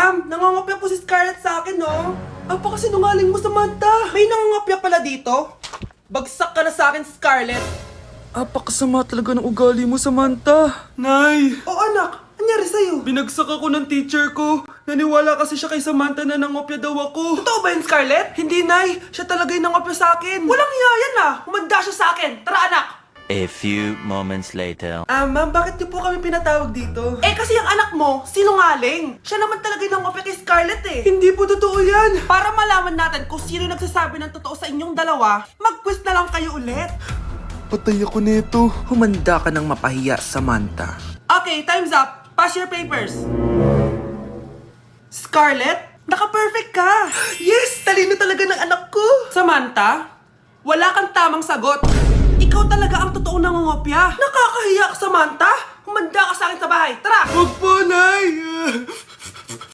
Ma'am, nangangopya po si Scarlett sa akin, no? Apakasinungaling mo, Samantha. May nangangopya pala dito. Bagsak ka na sa akin, Scarlett. Apakasama talaga ng ugali mo, Samantha. Nay! O anak, anyari sa'yo? Binagsak ako ng teacher ko. Naniwala kasi siya kay Samantha na nangopya daw ako. Totoo ba yun, Scarlett? Hindi, Nay. Siya talaga yung nangopya sa akin. Walang hiya yan ah. Humanda siya sa akin. Tara, anak. A few moments later. Ma'am, bakit niyo po kami pinatawag dito? Eh kasi yung anak mo, sinungaling. Siya naman talaga yung nangopya kay Scarlett eh. Hindi po totoo yan. Para malaman natin kung sino nagsasabi ng totoo sa inyong dalawa, mag-quiz na lang kayo ulit. Patay ako nito. Humanda ka ng mapahiya, Samantha. Okay, time's up. Pass your papers. Scarlett, naka-perfect ka. Yes! Talino talaga ng anak ko. Samantha, wala kang tamang sagot. Ikaw talaga ang totoong nangungopya. Nakakahiya ka, Samantha. Humanda ka sa akin sa bahay. Tara! Huwag po, Nay!